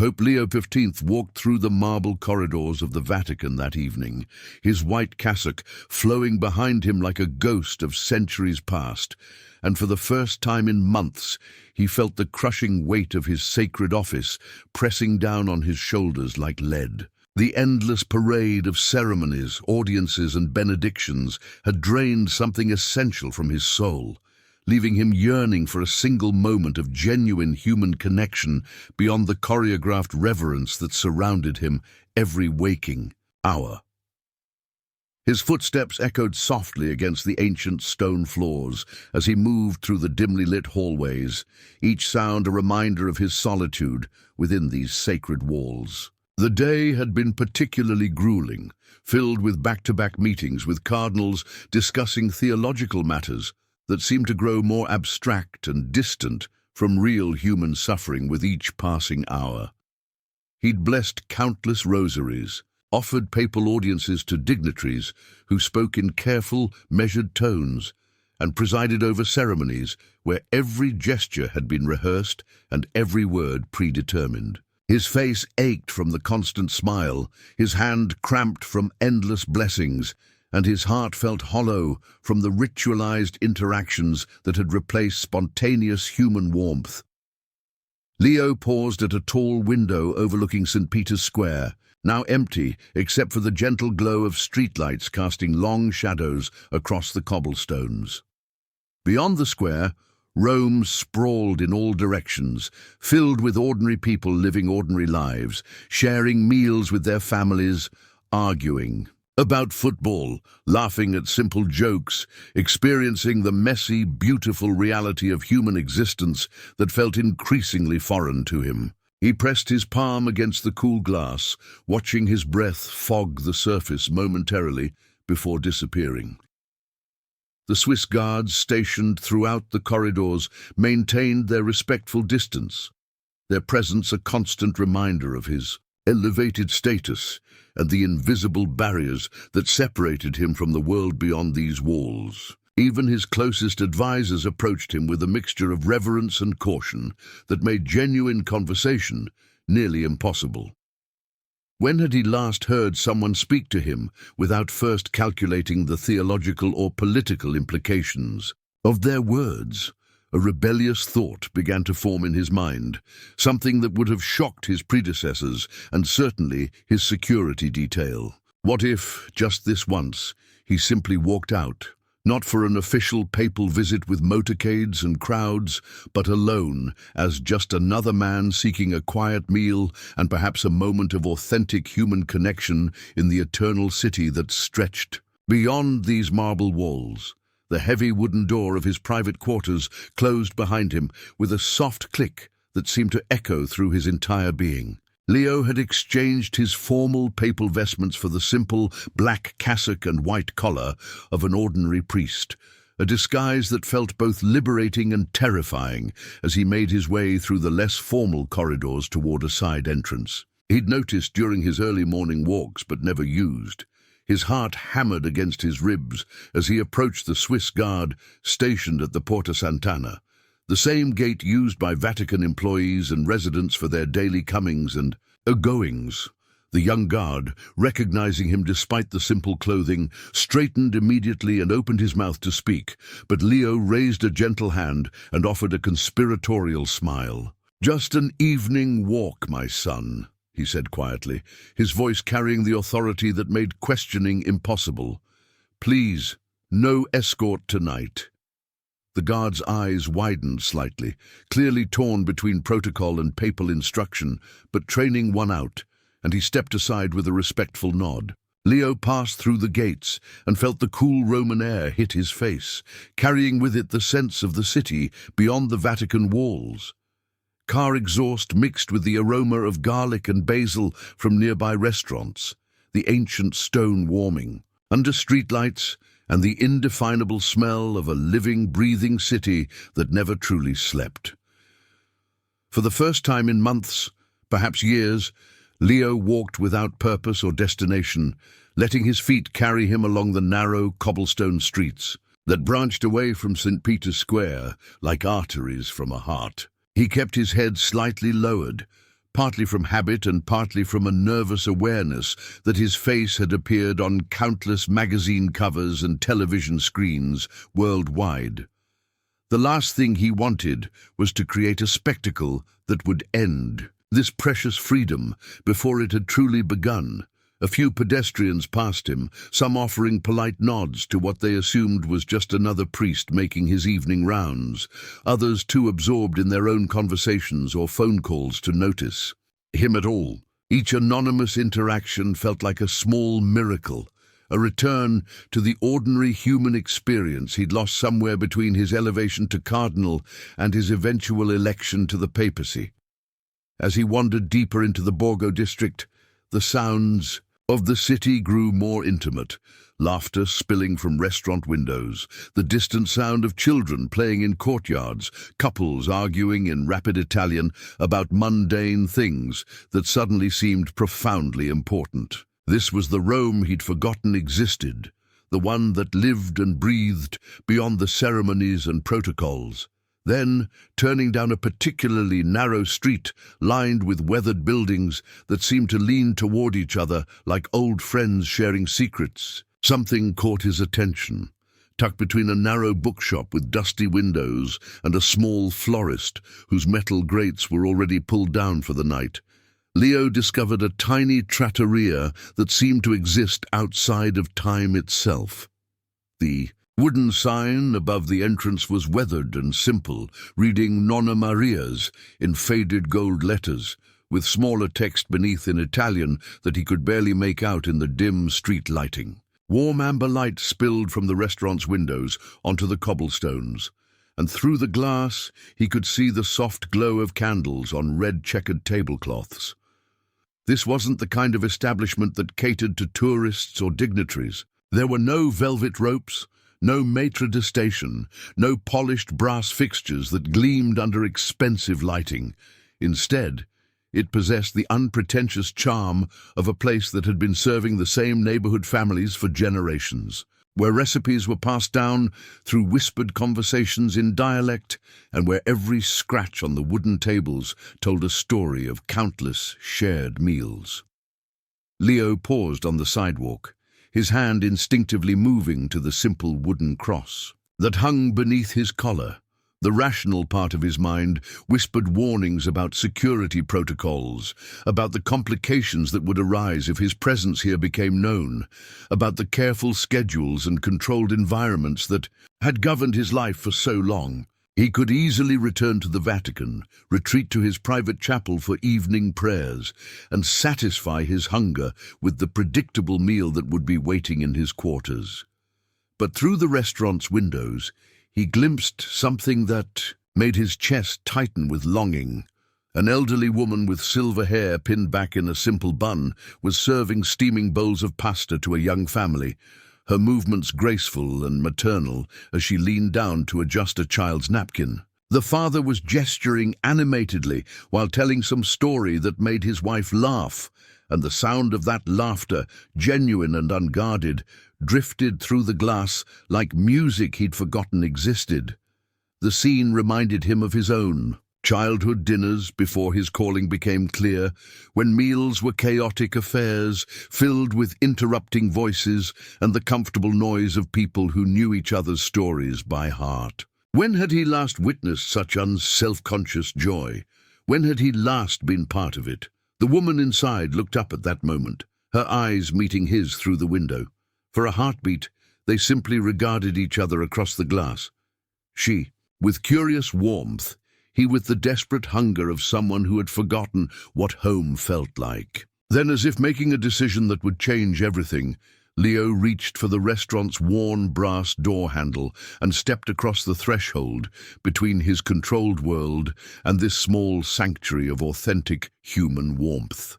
Pope Leo XV walked through the marble corridors of the Vatican that evening, his white cassock flowing behind him like a ghost of centuries past, and for the first time in months he felt the crushing weight of his sacred office pressing down on his shoulders like lead. The endless parade of ceremonies, audiences, and benedictions had drained something essential from his soul, leaving him yearning for a single moment of genuine human connection beyond the choreographed reverence that surrounded him every waking hour. His footsteps echoed softly against the ancient stone floors as he moved through the dimly lit hallways, each sound a reminder of his solitude within these sacred walls. The day had been particularly grueling, filled with back-to-back meetings with cardinals discussing theological matters that seemed to grow more abstract and distant from real human suffering with each passing hour. He'd blessed countless rosaries, offered papal audiences to dignitaries who spoke in careful, measured tones, and presided over ceremonies where every gesture had been rehearsed and every word predetermined. His face ached from the constant smile, his hand cramped from endless blessings, and his heart felt hollow from the ritualized interactions that had replaced spontaneous human warmth. Leo paused at a tall window overlooking St. Peter's Square, now empty except for the gentle glow of streetlights casting long shadows across the cobblestones. Beyond the square, Rome sprawled in all directions, filled with ordinary people living ordinary lives, sharing meals with their families, arguing about football, laughing at simple jokes, experiencing the messy, beautiful reality of human existence that felt increasingly foreign to him. He pressed his palm against the cool glass, watching his breath fog the surface momentarily before disappearing. The Swiss guards stationed throughout the corridors maintained their respectful distance, their presence a constant reminder of his elevated status and the invisible barriers that separated him from the world beyond these walls. Even his closest advisors approached him with a mixture of reverence and caution that made genuine conversation nearly impossible. When had he last heard someone speak to him without first calculating the theological or political implications of their words? A rebellious thought began to form in his mind, something that would have shocked his predecessors and certainly his security detail. What if, just this once, he simply walked out, not for an official papal visit with motorcades and crowds, but alone, as just another man seeking a quiet meal and perhaps a moment of authentic human connection in the eternal city that stretched beyond these marble walls? The heavy wooden door of his private quarters closed behind him with a soft click that seemed to echo through his entire being. Leo had exchanged his formal papal vestments for the simple black cassock and white collar of an ordinary priest, a disguise that felt both liberating and terrifying as he made his way through the less formal corridors toward a side entrance. He'd noticed during his early morning walks but never used. His heart hammered against his ribs as he approached the Swiss guard stationed at the Porta Sant'Anna, the same gate used by Vatican employees and residents for their daily comings and goings. The young guard, recognizing him despite the simple clothing, straightened immediately and opened his mouth to speak, but Leo raised a gentle hand and offered a conspiratorial smile. "Just an evening walk, my son," he said quietly, his voice carrying the authority that made questioning impossible. "Please, no escort tonight." The guard's eyes widened slightly, clearly torn between protocol and papal instruction, but training one out, and he stepped aside with a respectful nod. Leo passed through the gates and felt the cool Roman air hit his face, carrying with it the sense of the city beyond the Vatican walls. Car exhaust mixed with the aroma of garlic and basil from nearby restaurants, the ancient stone warming, under streetlights, and the indefinable smell of a living, breathing city that never truly slept. For the first time in months, perhaps years, Leo walked without purpose or destination, letting his feet carry him along the narrow cobblestone streets that branched away from St. Peter's Square like arteries from a heart. He kept his head slightly lowered, partly from habit and partly from a nervous awareness that his face had appeared on countless magazine covers and television screens worldwide. The last thing he wanted was to create a spectacle that would end this precious freedom before it had truly begun. A few pedestrians passed him, some offering polite nods to what they assumed was just another priest making his evening rounds, others too absorbed in their own conversations or phone calls to notice him at all. Each anonymous interaction felt like a small miracle, a return to the ordinary human experience he'd lost somewhere between his elevation to cardinal and his eventual election to the papacy. As he wandered deeper into the Borgo district, the sounds of the city grew more intimate, laughter spilling from restaurant windows, the distant sound of children playing in courtyards, couples arguing in rapid Italian about mundane things that suddenly seemed profoundly important. This was the Rome he'd forgotten existed, the one that lived and breathed beyond the ceremonies and protocols. Then, turning down a particularly narrow street lined with weathered buildings that seemed to lean toward each other like old friends sharing secrets, something caught his attention. Tucked between a narrow bookshop with dusty windows and a small florist whose metal grates were already pulled down for the night, Leo discovered a tiny trattoria that seemed to exist outside of time itself. The wooden sign above the entrance was weathered and simple, reading Nonna Maria's in faded gold letters, with smaller text beneath in Italian that he could barely make out in the dim street lighting. Warm amber light spilled from the restaurant's windows onto the cobblestones, and through the glass he could see the soft glow of candles on red checkered tablecloths. This wasn't the kind of establishment that catered to tourists or dignitaries. There were no velvet ropes, no maitre de station, no polished brass fixtures that gleamed under expensive lighting. Instead, it possessed the unpretentious charm of a place that had been serving the same neighborhood families for generations, where recipes were passed down through whispered conversations in dialect, and where every scratch on the wooden tables told a story of countless shared meals. Leo paused on the sidewalk, his hand instinctively moving to the simple wooden cross that hung beneath his collar. The rational part of his mind whispered warnings about security protocols, about the complications that would arise if his presence here became known, about the careful schedules and controlled environments that had governed his life for so long. He could easily return to the Vatican, retreat to his private chapel for evening prayers, and satisfy his hunger with the predictable meal that would be waiting in his quarters. But through the restaurant's windows, he glimpsed something that made his chest tighten with longing. An elderly woman with silver hair pinned back in a simple bun was serving steaming bowls of pasta to a young family, her movements graceful and maternal as she leaned down to adjust a child's napkin. The father was gesturing animatedly while telling some story that made his wife laugh, and the sound of that laughter, genuine and unguarded, drifted through the glass like music he'd forgotten existed. The scene reminded him of his own childhood dinners before his calling became clear, when meals were chaotic affairs filled with interrupting voices and the comfortable noise of people who knew each other's stories by heart. When had he last witnessed such unself-conscious joy? When had he last been part of it? The woman inside looked up at that moment, her eyes meeting his through the window. For a heartbeat, they simply regarded each other across the glass. She, with curious warmth, he with the desperate hunger of someone who had forgotten what home felt like. Then, as if making a decision that would change everything, Leo reached for the restaurant's worn brass door handle and stepped across the threshold between his controlled world and this small sanctuary of authentic human warmth.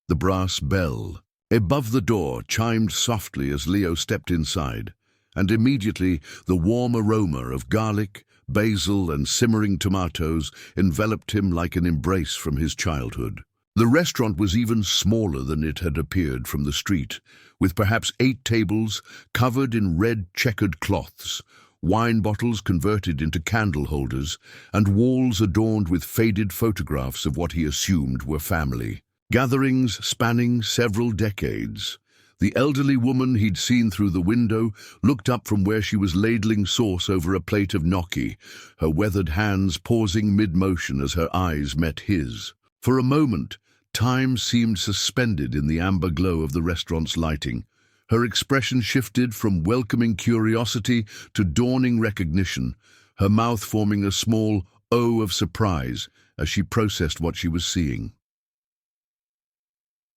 The brass bell above the door chimed softly as Leo stepped inside, and immediately the warm aroma of garlic, basil, and simmering tomatoes enveloped him like an embrace from his childhood. The restaurant was even smaller than it had appeared from the street, with perhaps 8 tables covered in red checkered cloths, wine bottles converted into candle holders, and walls adorned with faded photographs of what he assumed were family. Gatherings spanning several decades. The elderly woman he'd seen through the window looked up from where she was ladling sauce over a plate of gnocchi, her weathered hands pausing mid-motion as her eyes met his. For a moment, time seemed suspended in the amber glow of the restaurant's lighting. Her expression shifted from welcoming curiosity to dawning recognition, her mouth forming a small O of surprise as she processed what she was seeing.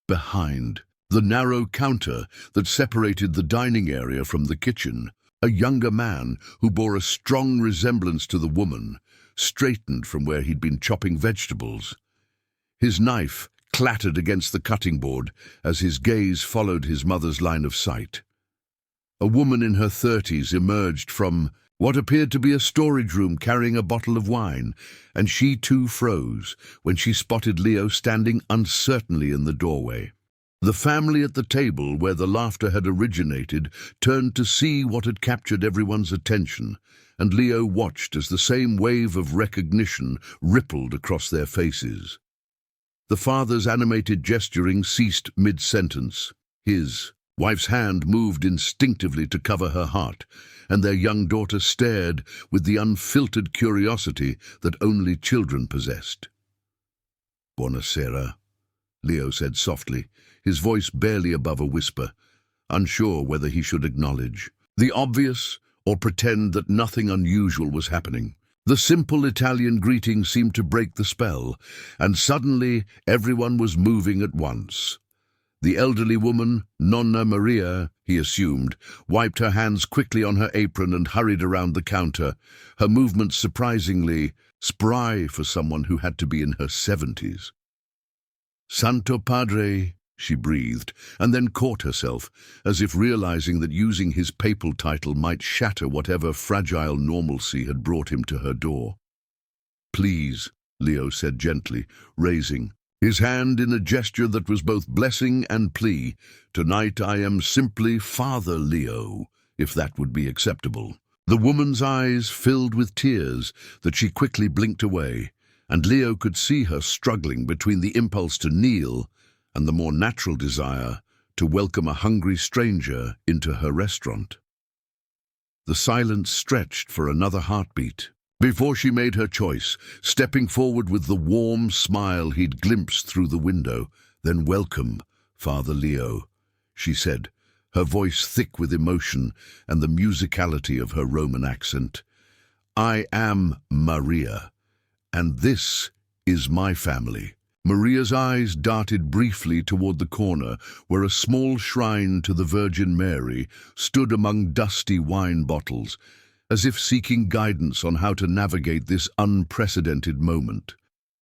Behind the narrow counter that separated the dining area from the kitchen, a younger man who bore a strong resemblance to the woman straightened from where he'd been chopping vegetables. His knife clattered against the cutting board as his gaze followed his mother's line of sight. A woman in her 30s emerged from what appeared to be a storage room carrying a bottle of wine, and she too froze when she spotted Leo standing uncertainly in the doorway. The family at the table where the laughter had originated turned to see what had captured everyone's attention, and Leo watched as the same wave of recognition rippled across their faces. The father's animated gesturing ceased mid-sentence. His wife's hand moved instinctively to cover her heart, and their young daughter stared with the unfiltered curiosity that only children possessed. "Buonasera," Leo said softly, his voice barely above a whisper, unsure whether he should acknowledge the obvious or pretend that nothing unusual was happening. The simple Italian greeting seemed to break the spell, and suddenly everyone was moving at once. The elderly woman, Nonna Maria, he assumed, wiped her hands quickly on her apron and hurried around the counter, her movements surprisingly spry for someone who had to be in her 70s. "Santo Padre," she breathed, and then caught herself, as if realizing that using his papal title might shatter whatever fragile normalcy had brought him to her door. "Please," Leo said gently, raising his hand in a gesture that was both blessing and plea. "Tonight I am simply Father Leo, if that would be acceptable." The woman's eyes filled with tears that she quickly blinked away, and Leo could see her struggling between the impulse to kneel and the more natural desire to welcome a hungry stranger into her restaurant. The silence stretched for another heartbeat before she made her choice, stepping forward with the warm smile he'd glimpsed through the window. "Then welcome, Father Leo," she said, her voice thick with emotion and the musicality of her Roman accent. "I am Maria, and this is my family." Maria's eyes darted briefly toward the corner where a small shrine to the Virgin Mary stood among dusty wine bottles, as if seeking guidance on how to navigate this unprecedented moment.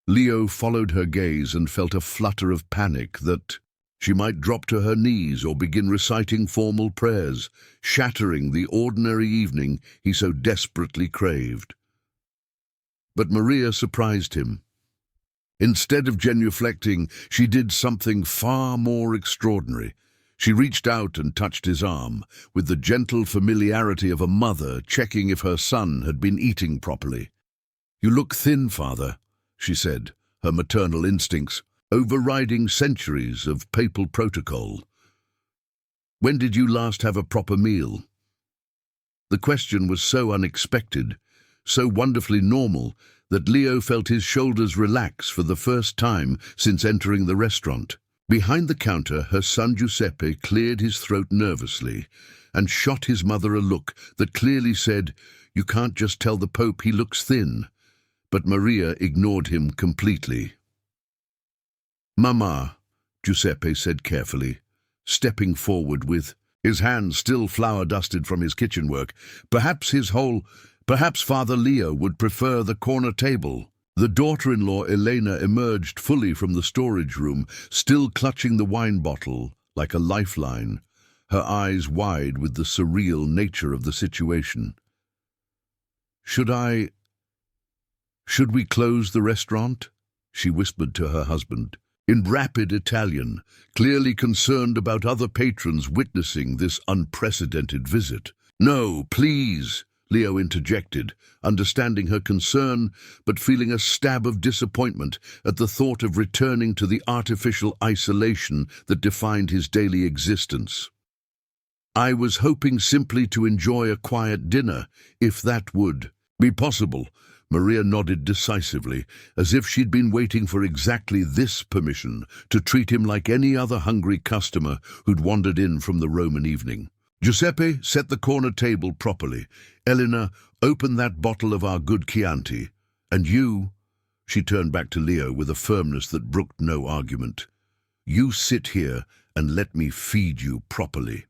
Leo followed her gaze and felt a flutter of panic that she might drop to her knees or begin reciting formal prayers, shattering the ordinary evening he so desperately craved. But Maria surprised him. Instead of genuflecting, she did something far more extraordinary. She reached out and touched his arm, with the gentle familiarity of a mother checking if her son had been eating properly. "You look thin, Father," she said, her maternal instincts overriding centuries of papal protocol. "When did you last have a proper meal?" The question was so unexpected, so wonderfully normal, that Leo felt his shoulders relax for the first time since entering the restaurant. Behind the counter, her son Giuseppe cleared his throat nervously and shot his mother a look that clearly said, "You can't just tell the Pope he looks thin." But Maria ignored him completely. "Mamma," Giuseppe said carefully, stepping forward with his hands still flour-dusted from his kitchen work. Perhaps Father Leo would prefer the corner table." The daughter-in-law Elena emerged fully from the storage room, still clutching the wine bottle like a lifeline, her eyes wide with the surreal nature of the situation. Should we close the restaurant?" she whispered to her husband, in rapid Italian, clearly concerned about other patrons witnessing this unprecedented visit. "No, please," Leo interjected, understanding her concern, but feeling a stab of disappointment at the thought of returning to the artificial isolation that defined his daily existence. "I was hoping simply to enjoy a quiet dinner, if that would be possible." Maria nodded decisively, as if she'd been waiting for exactly this permission to treat him like any other hungry customer who'd wandered in from the Roman evening. "Giuseppe, set the corner table properly. Elena, open that bottle of our good Chianti. And you," she turned back to Leo with a firmness that brooked no argument, "you sit here and let me feed you properly."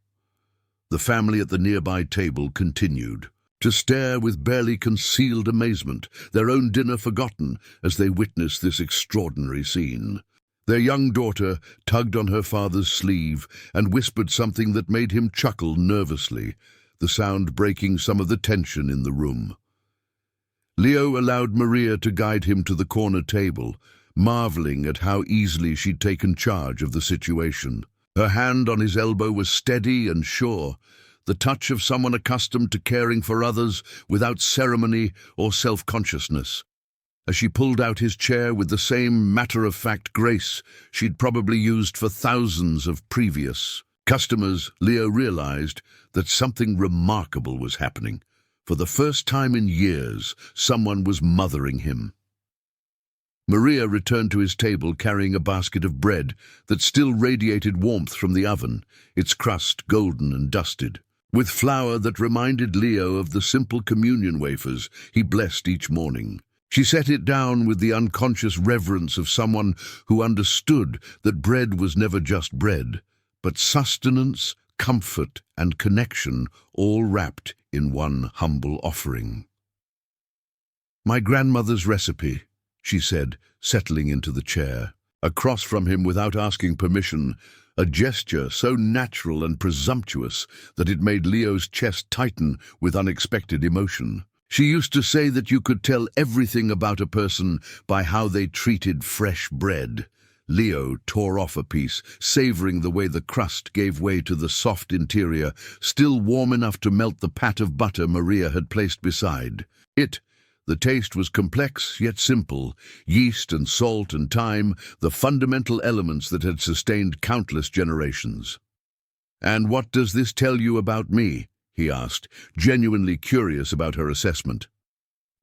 The family at the nearby table continued to stare with barely concealed amazement, their own dinner forgotten as they witnessed this extraordinary scene. Their young daughter tugged on her father's sleeve and whispered something that made him chuckle nervously, the sound breaking some of the tension in the room. Leo allowed Maria to guide him to the corner table, marveling at how easily she'd taken charge of the situation. Her hand on his elbow was steady and sure, the touch of someone accustomed to caring for others without ceremony or self-consciousness. As she pulled out his chair with the same matter-of-fact grace she'd probably used for thousands of previous customers, Leo realized that something remarkable was happening. For the first time in years, someone was mothering him. Maria returned to his table carrying a basket of bread that still radiated warmth from the oven, its crust golden and dusted, with flour that reminded Leo of the simple communion wafers he blessed each morning. She set it down with the unconscious reverence of someone who understood that bread was never just bread, but sustenance, comfort, and connection, all wrapped in one humble offering. "My grandmother's recipe," she said, settling into the chair. Across from him without asking permission, a gesture so natural and presumptuous that it made Leo's chest tighten with unexpected emotion. "She used to say that you could tell everything about a person by how they treated fresh bread." Leo tore off a piece, savoring the way the crust gave way to the soft interior, still warm enough to melt the pat of butter Maria had placed beside it. The taste was complex yet simple, yeast and salt and thyme, the fundamental elements that had sustained countless generations. "And what does this tell you about me?" he asked, genuinely curious about her assessment.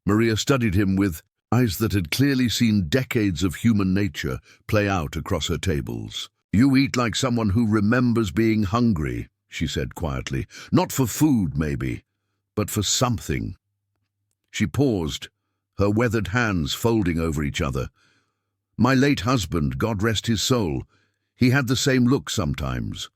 Maria studied him with eyes that had clearly seen decades of human nature play out across her tables. "You eat like someone who remembers being hungry," she said quietly. "Not for food, maybe, but for something." She paused, her weathered hands folding over each other. "My late husband, God rest his soul, he had the same look sometimes.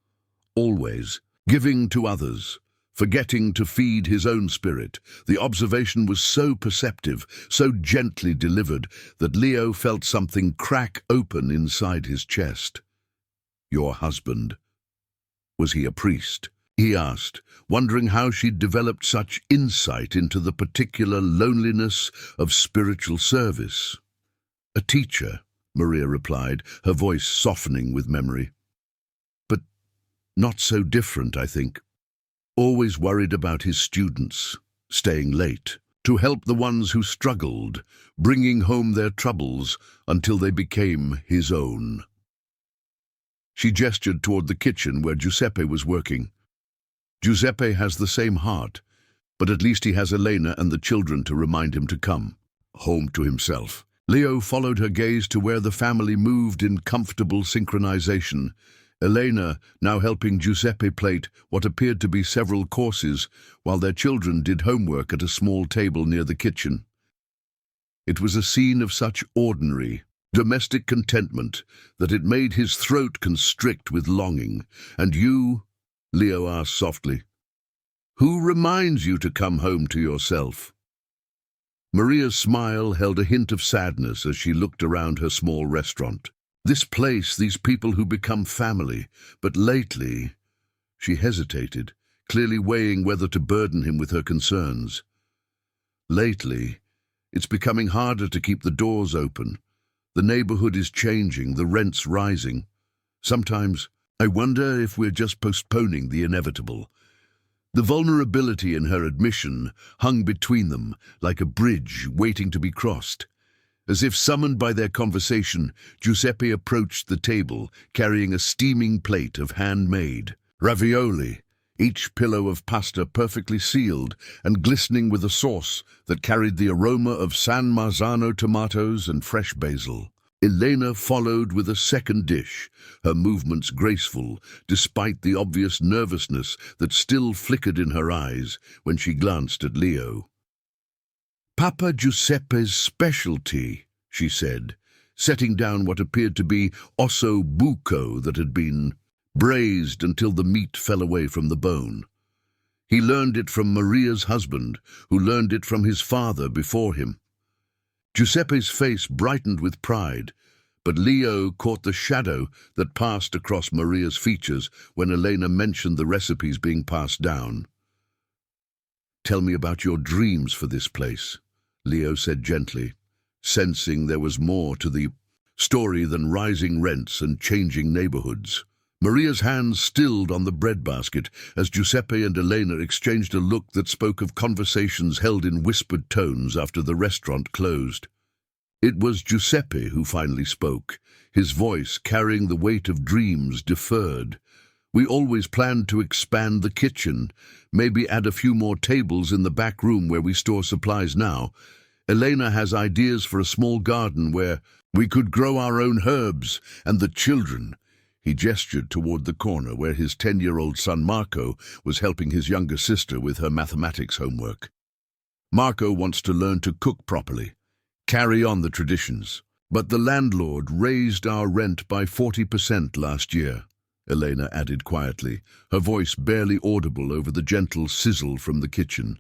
Always, giving to others, forgetting to feed his own spirit." The observation was so perceptive, so gently delivered, that Leo felt something crack open inside his chest. "Your husband, was he a priest?" he asked, wondering how she'd developed such insight into the particular loneliness of spiritual service. "A teacher," Maria replied, her voice softening with memory. "But not so different, I think. Always worried about his students, staying late, to help the ones who struggled, bringing home their troubles until they became his own." She gestured toward the kitchen where Giuseppe was working. "Giuseppe has the same heart, but at least he has Elena and the children to remind him to come home to himself." Leo followed her gaze to where the family moved in comfortable synchronization, Elena now helping Giuseppe plate what appeared to be several courses, while their children did homework at a small table near the kitchen. It was a scene of such ordinary, domestic contentment that it made his throat constrict with longing. "And you?" Leo asked softly. "Who reminds you to come home to yourself?" Maria's smile held a hint of sadness as she looked around her small restaurant. This place, these people who become family. But lately, she hesitated, clearly weighing whether to burden him with her concerns. "Lately, it's becoming harder to keep the doors open. The neighborhood is changing, the rent's rising. Sometimes I wonder if we're just postponing the inevitable. The vulnerability in her admission hung between them like a bridge waiting to be crossed. As if summoned by their conversation, Giuseppe approached the table, carrying a steaming plate of handmade ravioli, each pillow of pasta perfectly sealed and glistening with a sauce that carried the aroma of San Marzano tomatoes and fresh basil. Elena followed with a second dish, her movements graceful, despite the obvious nervousness that still flickered in her eyes when she glanced at Leo. "Papa Giuseppe's specialty," she said, setting down what appeared to be osso buco that had been braised until the meat fell away from the bone. He learned it from Maria's husband, who learned it from his father before him. Giuseppe's face brightened with pride, but Leo caught the shadow that passed across Maria's features when Elena mentioned the recipes being passed down. "Tell me about your dreams for this place," Leo said gently, sensing there was more to the story than rising rents and changing neighborhoods. Maria's hands stilled on the breadbasket as Giuseppe and Elena exchanged a look that spoke of conversations held in whispered tones after the restaurant closed. It was Giuseppe who finally spoke, his voice carrying the weight of dreams deferred. "We always planned to expand the kitchen, maybe add a few more tables in the back room where we store supplies now. Elena has ideas for a small garden where we could grow our own herbs, and the children." He gestured toward the corner where his 10-year-old son Marco was helping his younger sister with her mathematics homework. "Marco wants to learn to cook properly, carry on the traditions. But the landlord raised our rent by 40% last year," Elena added quietly, her voice barely audible over the gentle sizzle from the kitchen.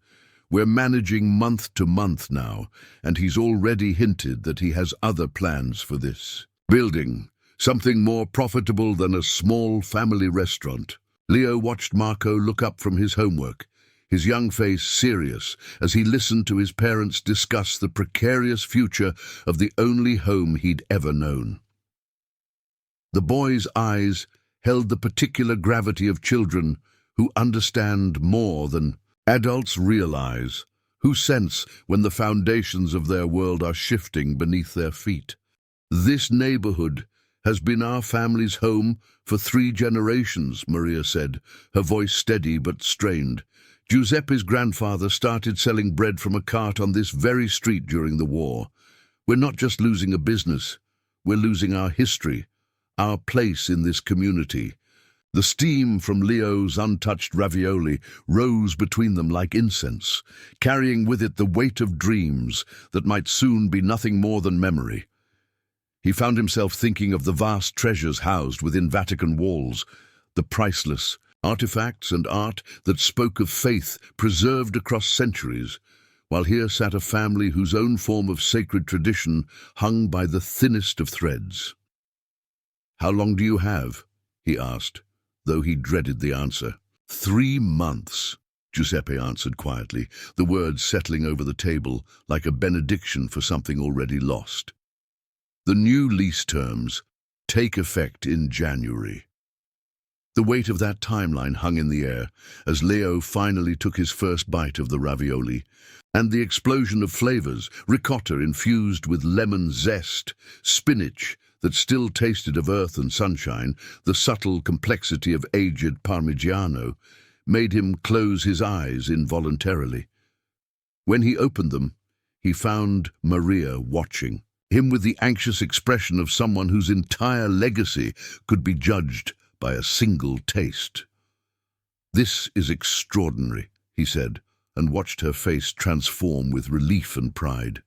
"We're managing month to month now, and he's already hinted that he has other plans for this building. Something more profitable than a small family restaurant." Leo watched Marco look up from his homework, his young face serious as he listened to his parents discuss the precarious future of the only home he'd ever known. The boy's eyes held the particular gravity of children who understand more than adults realize, who sense when the foundations of their world are shifting beneath their feet. "This neighborhood has been our family's home for 3 generations, Maria said, her voice steady but strained. "Giuseppe's grandfather started selling bread from a cart on this very street during the war. We're not just losing a business, we're losing our history, our place in this community." The steam from Leo's untouched ravioli rose between them like incense, carrying with it the weight of dreams that might soon be nothing more than memory. He found himself thinking of the vast treasures housed within Vatican walls, the priceless artifacts and art that spoke of faith preserved across centuries, while here sat a family whose own form of sacred tradition hung by the thinnest of threads. "How long do you have?" he asked, though he dreaded the answer. 3 months, Giuseppe answered quietly, the words settling over the table like a benediction for something already lost. "The new lease terms take effect in January." The weight of that timeline hung in the air as Leo finally took his first bite of the ravioli, and the explosion of flavors, ricotta infused with lemon zest, spinach that still tasted of earth and sunshine, the subtle complexity of aged Parmigiano, made him close his eyes involuntarily. When he opened them, he found Maria watching, him with the anxious expression of someone whose entire legacy could be judged by a single taste. "This is extraordinary," he said, and watched her face transform with relief and pride.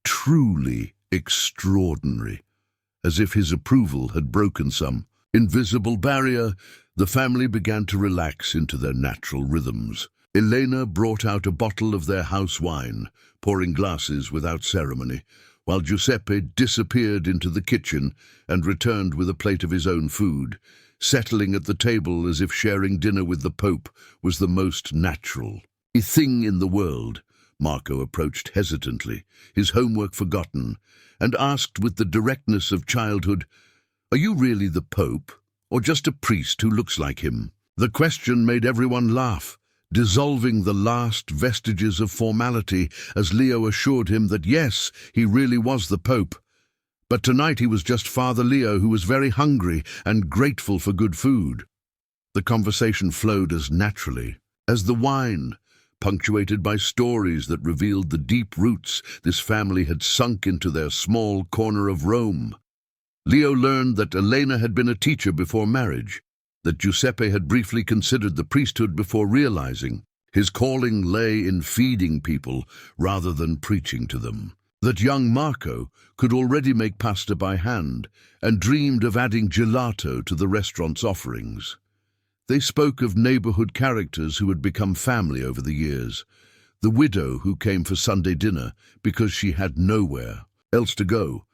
"Truly extraordinary." As if his approval had broken some invisible barrier, the family began to relax into their natural rhythms. Elena brought out a bottle of their house wine, pouring glasses without ceremony, while Giuseppe disappeared into the kitchen and returned with a plate of his own food, settling at the table as if sharing dinner with the Pope was the most natural thing in the world. Marco approached hesitantly, his homework forgotten, and asked with the directness of childhood, "Are you really the Pope, or just a priest who looks like him?" The question made everyone laugh, dissolving the last vestiges of formality as Leo assured him that yes, he really was the Pope. But tonight he was just Father Leo, who was very hungry and grateful for good food. The conversation flowed as naturally as the wine, punctuated by stories that revealed the deep roots this family had sunk into their small corner of Rome. Leo learned that Elena had been a teacher before marriage, that Giuseppe had briefly considered the priesthood before realizing his calling lay in feeding people rather than preaching to them, that young Marco could already make pasta by hand and dreamed of adding gelato to the restaurant's offerings. They spoke of neighborhood characters who had become family over the years, the widow who came for Sunday dinner because she had nowhere else to go,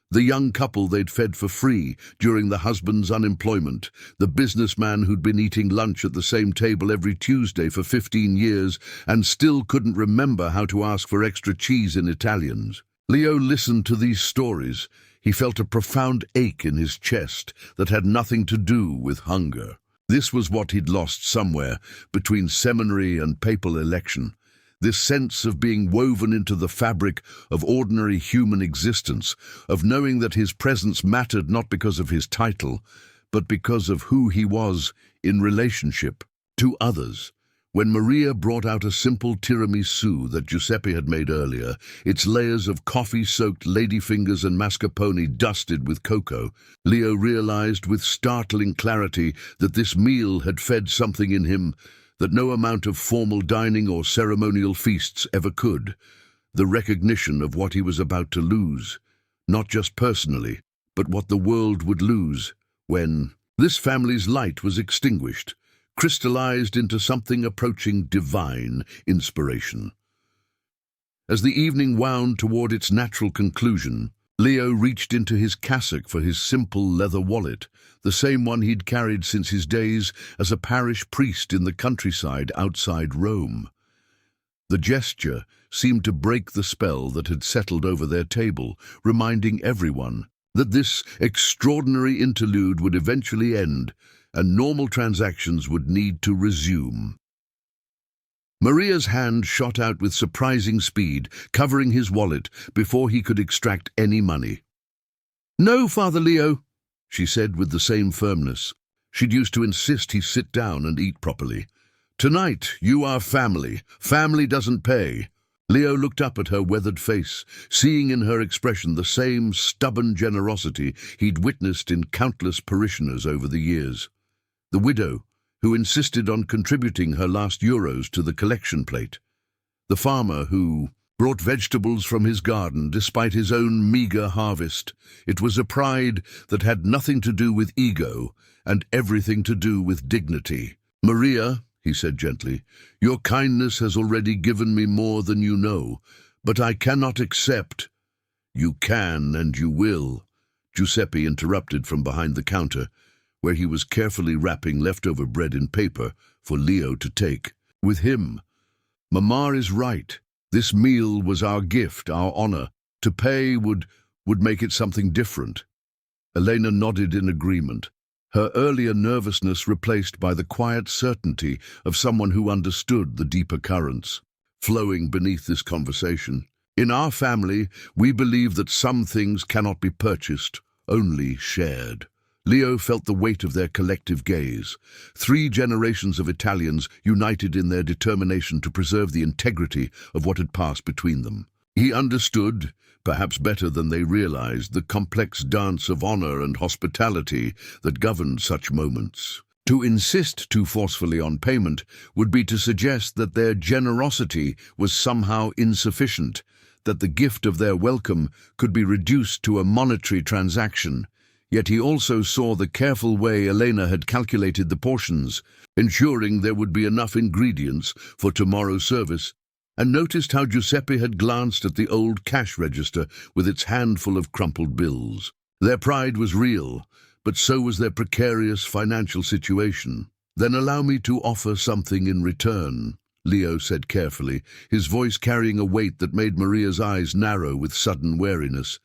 the young couple they'd fed for free during the husband's unemployment, the businessman who'd been eating lunch at the same table every Tuesday for 15 years and still couldn't remember how to ask for extra cheese in Italians. Leo listened to these stories. He felt a profound ache in his chest that had nothing to do with hunger. This was what he'd lost somewhere between seminary and papal election. This sense of being woven into the fabric of ordinary human existence, of knowing that his presence mattered not because of his title, but because of who he was in relationship to others. When Maria brought out a simple tiramisu that Giuseppe had made earlier, its layers of coffee-soaked ladyfingers and mascarpone dusted with cocoa, Leo realized with startling clarity that this meal had fed something in him that no amount of formal dining or ceremonial feasts ever could, the recognition of what he was about to lose, not just personally, but what the world would lose when this family's light was extinguished, crystallized into something approaching divine inspiration. As the evening wound toward its natural conclusion, Leo reached into his cassock for his simple leather wallet, the same one he'd carried since his days as a parish priest in the countryside outside Rome. The gesture seemed to break the spell that had settled over their table, reminding everyone that this extraordinary interlude would eventually end and normal transactions would need to resume. Maria's hand shot out with surprising speed, covering his wallet before he could extract any money. "No, Father Leo," she said with the same firmness. She'd used to insist he sit down and eat properly. "Tonight, you are family. Family doesn't pay." Leo looked up at her weathered face, seeing in her expression the same stubborn generosity he'd witnessed in countless parishioners over the years. The widow, who insisted on contributing her last euros to the collection plate. The farmer who brought vegetables from his garden despite his own meager harvest. It was a pride that had nothing to do with ego and everything to do with dignity. "Maria," he said gently, "your kindness has already given me more than you know, but I cannot accept—" "You can and you will," Giuseppe interrupted from behind the counter, where he was carefully wrapping leftover bread in paper for Leo to take. "With him. Mama is right. This meal was our gift, our honor. To pay would make it something different." Elena nodded in agreement, her earlier nervousness replaced by the quiet certainty of someone who understood the deeper currents flowing beneath this conversation. "In our family, we believe that some things cannot be purchased, only shared." Leo felt the weight of their collective gaze. 3 generations of Italians united in their determination to preserve the integrity of what had passed between them. He understood, perhaps better than they realized, the complex dance of honor and hospitality that governed such moments. To insist too forcefully on payment would be to suggest that their generosity was somehow insufficient, that the gift of their welcome could be reduced to a monetary transaction. Yet he also saw the careful way Elena had calculated the portions, ensuring there would be enough ingredients for tomorrow's service, and noticed how Giuseppe had glanced at the old cash register with its handful of crumpled bills. Their pride was real, but so was their precarious financial situation. "Then allow me to offer something in return," Leo said carefully, his voice carrying a weight that made Maria's eyes narrow with sudden wariness.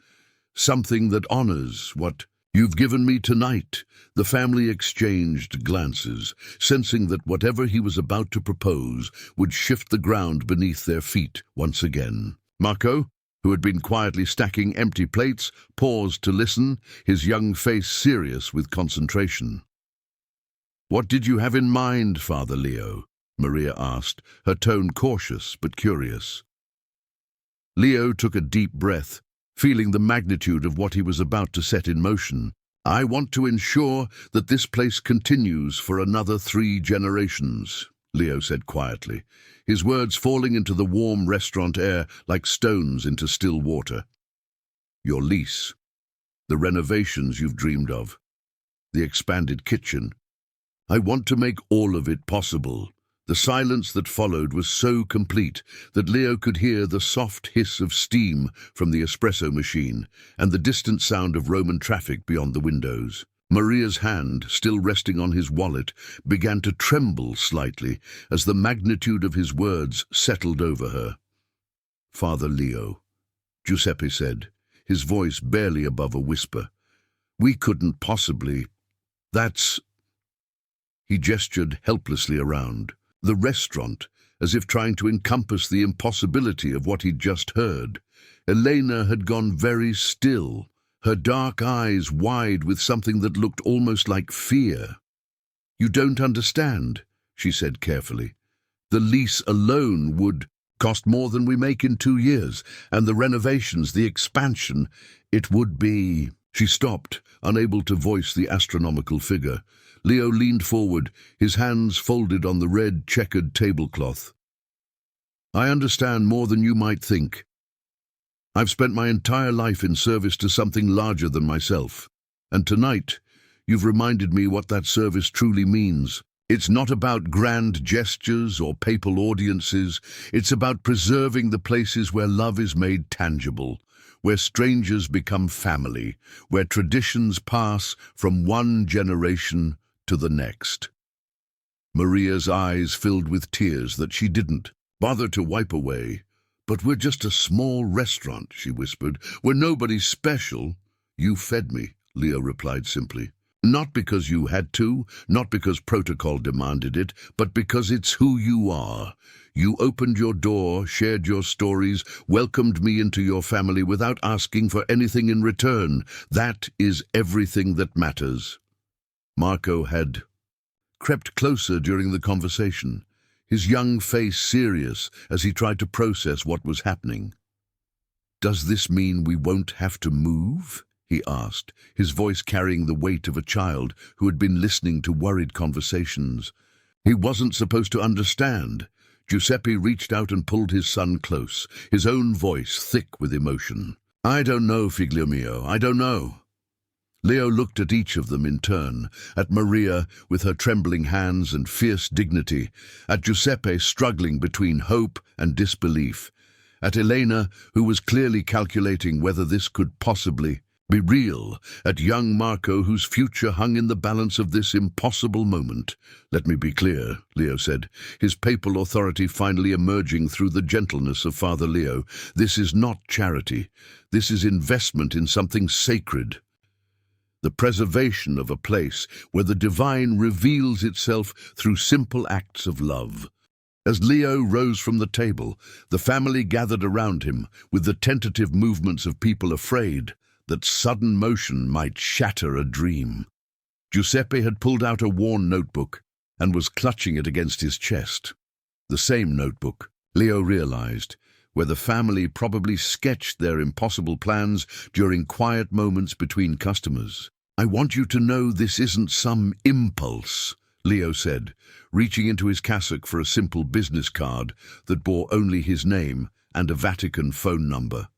"Something that honors what "You've given me tonight." The family exchanged glances, sensing that whatever he was about to propose would shift the ground beneath their feet once again. Marco, who had been quietly stacking empty plates, paused to listen, his young face serious with concentration. "What did you have in mind, Father Leo?" Maria asked, her tone cautious but curious. Leo took a deep breath, feeling the magnitude of what he was about to set in motion. "I want to ensure that this place continues for another 3 generations, Leo said quietly, his words falling into the warm restaurant air like stones into still water. "Your lease, the renovations you've dreamed of, the expanded kitchen. I want to make all of it possible." The silence that followed was so complete that Leo could hear the soft hiss of steam from the espresso machine and the distant sound of Roman traffic beyond the windows. Maria's hand, still resting on his wallet, began to tremble slightly as the magnitude of his words settled over her. "Father Leo," Giuseppe said, his voice barely above a whisper. "We couldn't possibly. That's—" He gestured helplessly around. The restaurant, as if trying to encompass the impossibility of what he'd just heard. Elena had gone very still, her dark eyes wide with something that looked almost like fear. "You don't understand," she said carefully. "The lease alone would cost more than we make in 2 years, and the renovations, the expansion, it would be—" She stopped, unable to voice the astronomical figure. Leo leaned forward, his hands folded on the red checkered tablecloth. "I understand more than you might think. I've spent my entire life in service to something larger than myself, and tonight you've reminded me what that service truly means. It's not about grand gestures or papal audiences. It's about preserving the places where love is made tangible, where strangers become family, where traditions pass from one generation to the next." Maria's eyes filled with tears that she didn't bother to wipe away. "But we're just a small restaurant," she whispered. "We're nobody special." "You fed me," Leo replied simply. "Not because you had to, not because protocol demanded it, but because it's who you are. You opened your door, shared your stories, welcomed me into your family without asking for anything in return. That is everything that matters." Marco had crept closer during the conversation, his young face serious as he tried to process what was happening. "Does this mean we won't have to move?" he asked, his voice carrying the weight of a child who had been listening to worried conversations. He wasn't supposed to understand. Giuseppe reached out and pulled his son close, his own voice thick with emotion. "I don't know, figlio mio, I don't know." Leo looked at each of them in turn, at Maria with her trembling hands and fierce dignity, at Giuseppe struggling between hope and disbelief, at Elena, who was clearly calculating whether this could possibly be real, at young Marco, whose future hung in the balance of this impossible moment. "Let me be clear," Leo said, his papal authority finally emerging through the gentleness of Father Leo. "This is not charity. This is investment in something sacred. The preservation of a place where the divine reveals itself through simple acts of love." As Leo rose from the table, the family gathered around him with the tentative movements of people afraid that sudden motion might shatter a dream. Giuseppe had pulled out a worn notebook and was clutching it against his chest. The same notebook, Leo realized, where the family probably sketched their impossible plans during quiet moments between customers. "I want you to know this isn't some impulse," Leo said, reaching into his cassock for a simple business card that bore only his name and a Vatican phone number.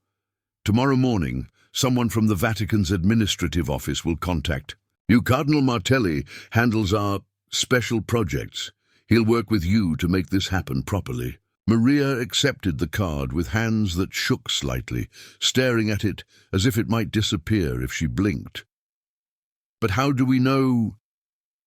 "Tomorrow morning, someone from the Vatican's administrative office will contact you. Cardinal Martelli handles our special projects. He'll work with you to make this happen properly." Maria accepted the card with hands that shook slightly, staring at it as if it might disappear if she blinked. "But how do we know—"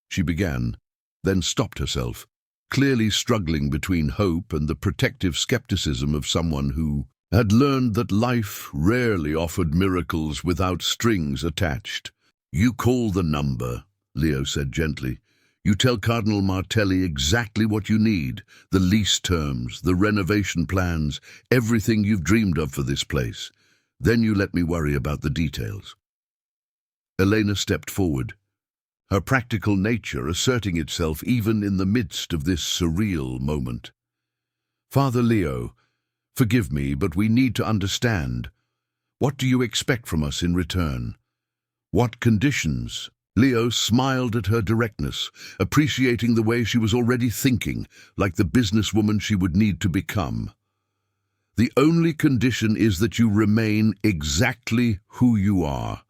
she began, then stopped herself, clearly struggling between hope and the protective skepticism of someone who had learned that life rarely offered miracles without strings attached. You call the number, Leo said gently. You tell Cardinal Martelli exactly what you need, the lease terms, the renovation plans, everything you've dreamed of for this place. Then you let me worry about the details. Elena stepped forward, her practical nature asserting itself even in the midst of this surreal moment. Father Leo, forgive me, but we need to understand. What do you expect from us in return? What conditions? Leo smiled at her directness, appreciating the way she was already thinking, like the businesswoman she would need to become. The only condition is that you remain exactly who you are,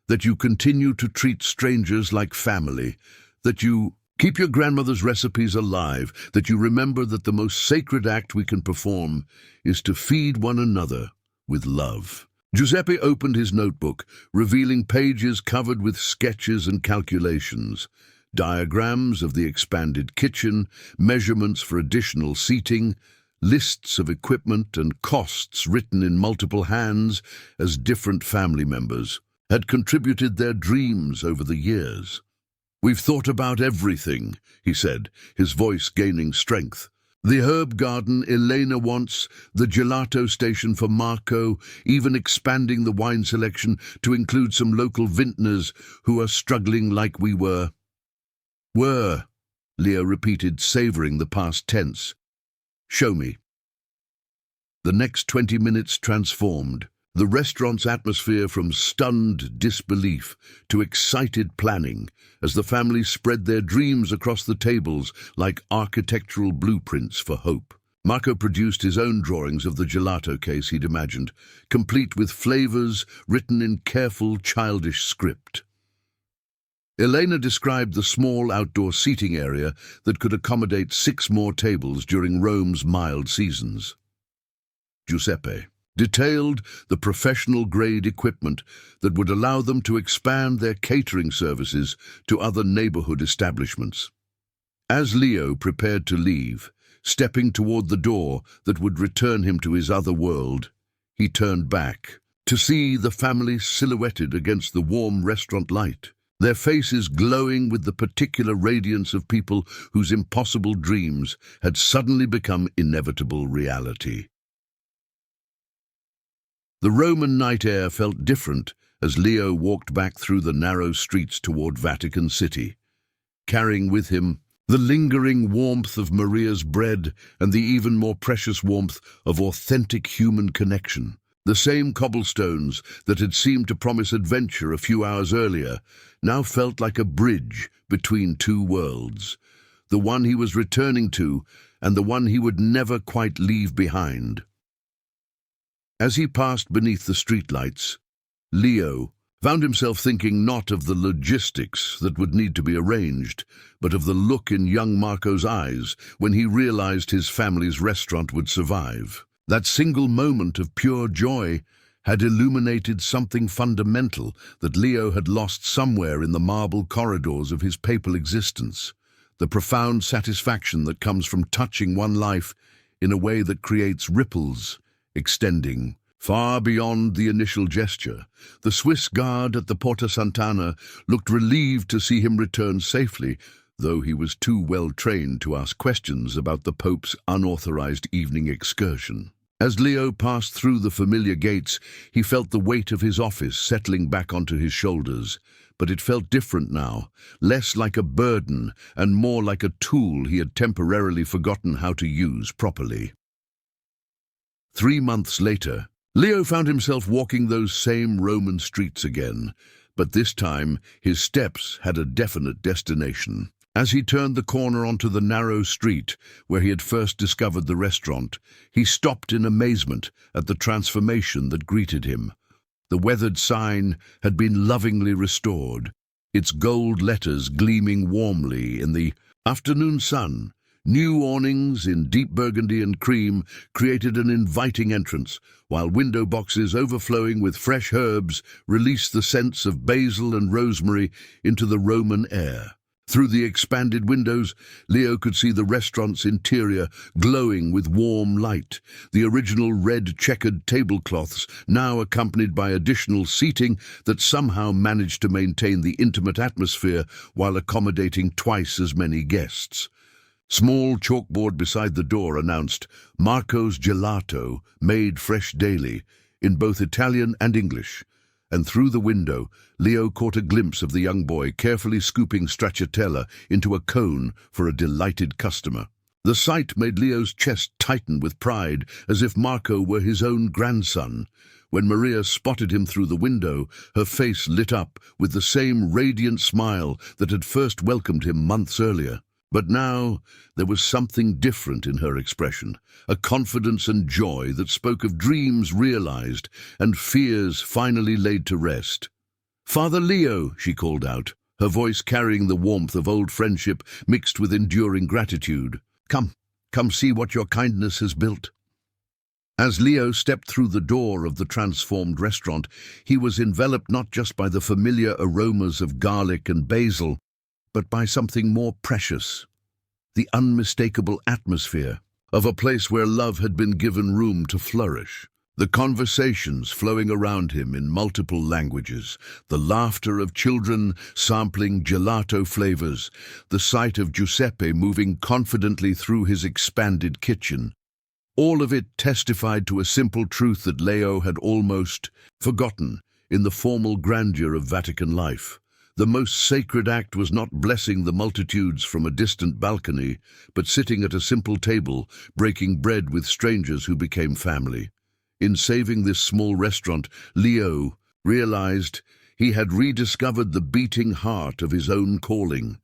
that you continue to treat strangers like family, that you keep your grandmother's recipes alive, that you remember that the most sacred act we can perform is to feed one another with love. Giuseppe opened his notebook, revealing pages covered with sketches and calculations, diagrams of the expanded kitchen, measurements for additional seating, lists of equipment and costs written in multiple hands as different family members had contributed their dreams over the years. We've thought about everything, he said, his voice gaining strength. The herb garden Elena wants, the gelato station for Marco, even expanding the wine selection to include some local vintners who are struggling like we were. Were, Leo repeated, savoring the past tense. Show me. The next 20 minutes transformed the restaurant's atmosphere from stunned disbelief to excited planning as the family spread their dreams across the tables like architectural blueprints for hope. Marco produced his own drawings of the gelato case he'd imagined, complete with flavors written in careful, childish script. Elena described the small outdoor seating area that could accommodate 6 more tables during Rome's mild seasons. Giuseppe detailed the professional-grade equipment that would allow them to expand their catering services to other neighborhood establishments. As Leo prepared to leave, stepping toward the door that would return him to his other world, he turned back to see the family silhouetted against the warm restaurant light, their faces glowing with the particular radiance of people whose impossible dreams had suddenly become inevitable reality. The Roman night air felt different as Leo walked back through the narrow streets toward Vatican City, carrying with him the lingering warmth of Maria's bread and the even more precious warmth of authentic human connection. The same cobblestones that had seemed to promise adventure a few hours earlier now felt like a bridge between two worlds, the one he was returning to and the one he would never quite leave behind. As he passed beneath the streetlights, Leo found himself thinking not of the logistics that would need to be arranged, but of the look in young Marco's eyes when he realized his family's restaurant would survive. That single moment of pure joy had illuminated something fundamental that Leo had lost somewhere in the marble corridors of his papal existence, the profound satisfaction that comes from touching one life in a way that creates ripples, extending far beyond the initial gesture. The Swiss guard at the Porta Sant'Anna looked relieved to see him return safely, though he was too well trained to ask questions about the Pope's unauthorized evening excursion. As Leo passed through the familiar gates, he felt the weight of his office settling back onto his shoulders, but it felt different now, less like a burden and more like a tool he had temporarily forgotten how to use properly. 3 months later, Leo found himself walking those same Roman streets again, but this time his steps had a definite destination. As he turned the corner onto the narrow street where he had first discovered the restaurant, he stopped in amazement at the transformation that greeted him. The weathered sign had been lovingly restored, its gold letters gleaming warmly in the afternoon sun. New awnings in deep burgundy and cream created an inviting entrance, while window boxes overflowing with fresh herbs released the scents of basil and rosemary into the Roman air. Through the expanded windows, Leo could see the restaurant's interior glowing with warm light, the original red checkered tablecloths now accompanied by additional seating that somehow managed to maintain the intimate atmosphere while accommodating twice as many guests. Small chalkboard beside the door announced Marco's Gelato, made fresh daily, in both Italian and English. And through the window, Leo caught a glimpse of the young boy carefully scooping stracciatella into a cone for a delighted customer. The sight made Leo's chest tighten with pride, as if Marco were his own grandson. When Maria spotted him through the window, her face lit up with the same radiant smile that had first welcomed him months earlier. But now there was something different in her expression, a confidence and joy that spoke of dreams realized and fears finally laid to rest. "Father Leo," she called out, her voice carrying the warmth of old friendship mixed with enduring gratitude. Come see what your kindness has built." As Leo stepped through the door of the transformed restaurant, he was enveloped not just by the familiar aromas of garlic and basil, but by something more precious, the unmistakable atmosphere of a place where love had been given room to flourish. The conversations flowing around him in multiple languages, the laughter of children sampling gelato flavors, the sight of Giuseppe moving confidently through his expanded kitchen. All of it testified to a simple truth that Leo had almost forgotten in the formal grandeur of Vatican life. The most sacred act was not blessing the multitudes from a distant balcony, but sitting at a simple table, breaking bread with strangers who became family. In saving this small restaurant, Leo realized he had rediscovered the beating heart of his own calling.